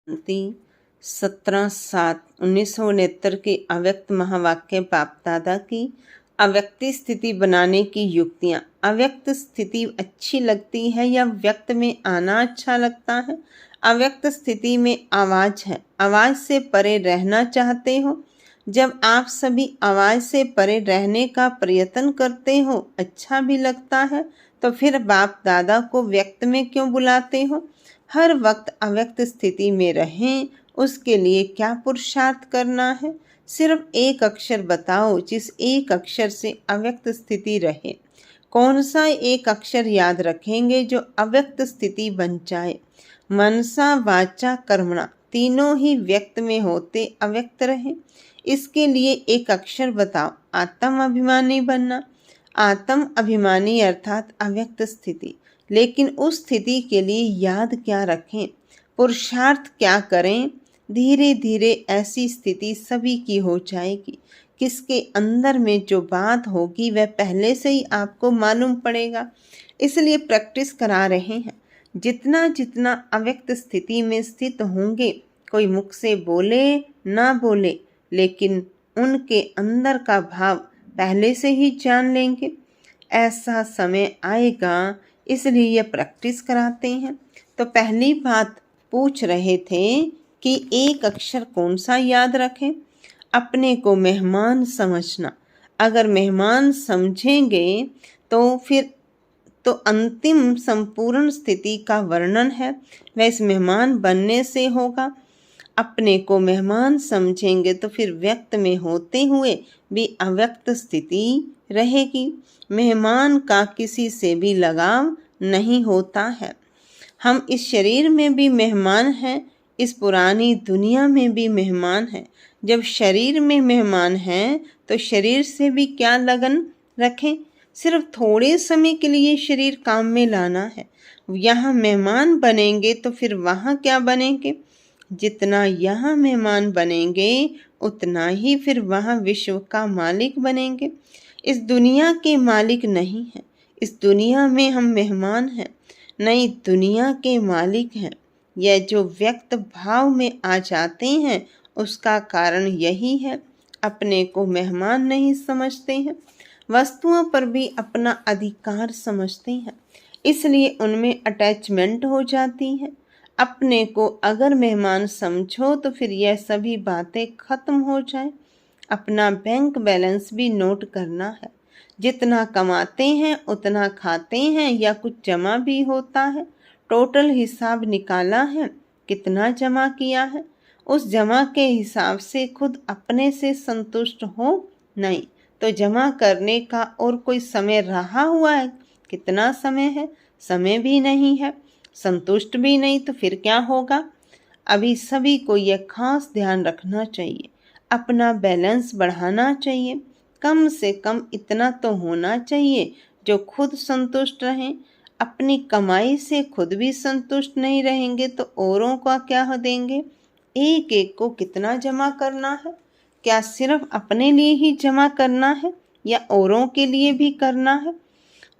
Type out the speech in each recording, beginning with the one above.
शांति 17/7/1969 के अव्यक्त महावाक्य बाप दादा की अव्यक्त स्थिति बनाने की युक्तियाँ। अव्यक्त स्थिति अच्छी लगती है या व्यक्त में आना अच्छा लगता है? अव्यक्त स्थिति में आवाज़ है, आवाज़ से परे रहना चाहते हो। जब आप सभी आवाज़ से परे रहने का प्रयत्न करते हो, अच्छा भी लगता है, तो फिर बाप दादा को व्यक्त में क्यों बुलाते हो? हर वक्त अव्यक्त स्थिति में रहें, उसके लिए क्या पुरुषार्थ करना है? सिर्फ एक अक्षर बताओ जिस एक अक्षर से अव्यक्त स्थिति रहे। कौन सा एक अक्षर याद रखेंगे जो अव्यक्त स्थिति बन जाए? मनसा वाचा कर्मणा तीनों ही व्यक्त में होते अव्यक्त रहे। इसके लिए एक अक्षर बताओ। आत्म अभिमानी बनना। आत्म अभिमानी अर्थात अव्यक्त स्थिति। लेकिन उस स्थिति के लिए याद क्या रखें, पुरुषार्थ क्या करें? धीरे धीरे ऐसी स्थिति सभी की हो जाएगी। किसके अंदर में जो बात होगी वह पहले से ही आपको मालूम पड़ेगा। इसलिए प्रैक्टिस करा रहे हैं। जितना जितना अव्यक्त स्थिति में स्थित होंगे, कोई मुख से बोले ना बोले, लेकिन उनके अंदर का भाव पहले से ही जान लेंगे। ऐसा समय आएगा, इसलिए यह प्रैक्टिस कराते हैं। तो पहली बात पूछ रहे थे कि एक अक्षर कौन सा याद रखें? अपने को मेहमान समझना। अगर मेहमान समझेंगे तो फिर तो अंतिम संपूर्ण स्थिति का वर्णन है, वह इस मेहमान बनने से होगा। अपने को मेहमान समझेंगे तो फिर व्यक्त में होते हुए भी अव्यक्त स्थिति रहेगी। मेहमान का किसी से भी लगाव नहीं होता है। हम इस शरीर में भी मेहमान हैं, इस पुरानी दुनिया में भी मेहमान हैं। जब शरीर में मेहमान हैं तो शरीर से भी क्या लगन रखें? सिर्फ थोड़े समय के लिए शरीर काम में लाना है। यहाँ मेहमान बनेंगे तो फिर वहाँ क्या बनेंगे? जितना यहाँ मेहमान बनेंगे उतना ही फिर वहाँ विश्व का मालिक बनेंगे। इस दुनिया के मालिक नहीं हैं। इस दुनिया में हम मेहमान हैं, नई दुनिया के मालिक हैं। यह जो व्यक्त भाव में आ जाते हैं उसका कारण यही है, अपने को मेहमान नहीं समझते हैं। वस्तुओं पर भी अपना अधिकार समझते हैं, इसलिए उनमें अटैचमेंट हो जाती है। अपने को अगर मेहमान समझो तो फिर यह सभी बातें खत्म हो जाए। अपना बैंक बैलेंस भी नोट करना है। जितना कमाते हैं उतना खाते हैं या कुछ जमा भी होता है। टोटल हिसाब निकाला है, कितना जमा किया है। उस जमा के हिसाब से खुद अपने से संतुष्ट हो नहीं तो जमा करने का और कोई समय रहा हुआ है? कितना समय है? समय भी नहीं है। संतुष्ट भी नहीं तो फिर क्या होगा? अभी सभी को यह खास ध्यान रखना चाहिए। अपना बैलेंस बढ़ाना चाहिए। कम से कम इतना तो होना चाहिए जो खुद संतुष्ट रहें। अपनी कमाई से खुद भी संतुष्ट नहीं रहेंगे तो औरों का क्या देंगे? एक एक को कितना जमा करना है? क्या सिर्फ अपने लिए ही जमा करना है या औरों के लिए भी करना है?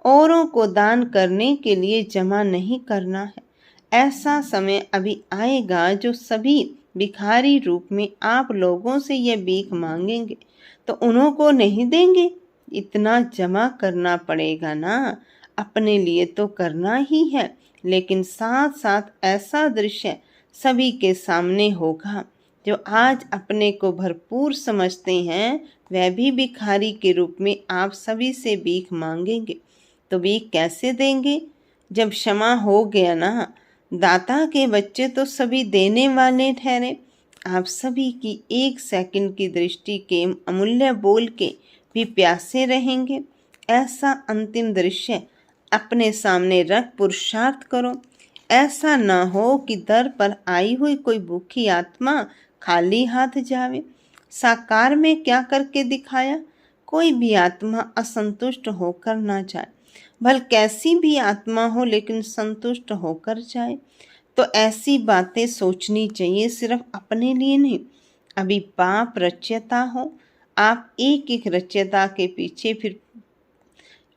औरों को दान करने के लिए जमा नहीं करना है। ऐसा समय अभी आएगा जो सभी भिखारी रूप में आप लोगों से यह भीख मांगेंगे तो उन्हों को नहीं देंगे। इतना जमा करना पड़ेगा ना। अपने लिए तो करना ही है, लेकिन साथ साथ ऐसा दृश्य सभी के सामने होगा। जो आज अपने को भरपूर समझते हैं वह भी भिखारी के रूप में आप सभी से भीख मांगेंगे। तो भीख कैसे देंगे? जब क्षमा हो गया ना, दाता के बच्चे तो सभी देने वाले ठहरे। आप सभी की एक सेकंड की दृष्टि के अमूल्य बोल के भी प्यासे रहेंगे। ऐसा अंतिम दृश्य अपने सामने रख पुरुषार्थ करो। ऐसा ना हो कि दर पर आई हुई कोई भूखी आत्मा खाली हाथ जावे। साकार में क्या करके दिखाया? कोई भी आत्मा असंतुष्ट होकर ना जाए। भल कैसी भी आत्मा हो लेकिन संतुष्ट होकर जाए। तो ऐसी बातें सोचनी चाहिए, सिर्फ अपने लिए नहीं। अभी बाप रचयिता हो, आप एक एक रचयिता के पीछे फिर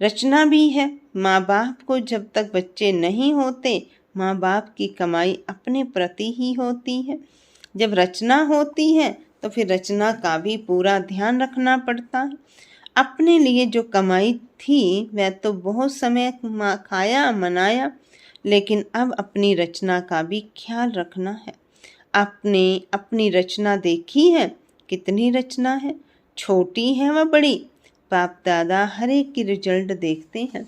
रचना भी है। माँ बाप को जब तक बच्चे नहीं होते माँ बाप की कमाई अपने प्रति ही होती है। जब रचना होती है तो फिर रचना का भी पूरा ध्यान रखना पड़ता है। अपने लिए जो कमाई थी वह तो बहुत समय खाया मनाया, लेकिन अब अपनी रचना का भी ख्याल रखना है। आपने अपनी रचना देखी है? कितनी रचना है, छोटी है व बड़ी? बाप दादा हर एक की रिजल्ट देखते हैं।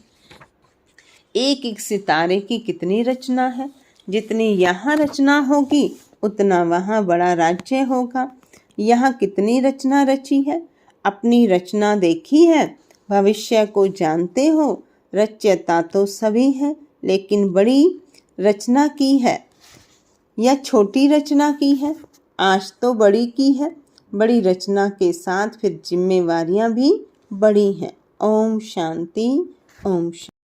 एक एक सितारे की कितनी रचना है, जितनी यहाँ रचना होगी उतना वहाँ बड़ा राज्य होगा। यहाँ कितनी रचना रची है, अपनी रचना देखी है? भविष्य को जानते हो? रचयिता तो सभी हैं, लेकिन बड़ी रचना की है या छोटी रचना की है? आज तो बड़ी की है। बड़ी रचना के साथ फिर जिम्मेवारियां भी बड़ी हैं। ओम शांति। ओम शांति।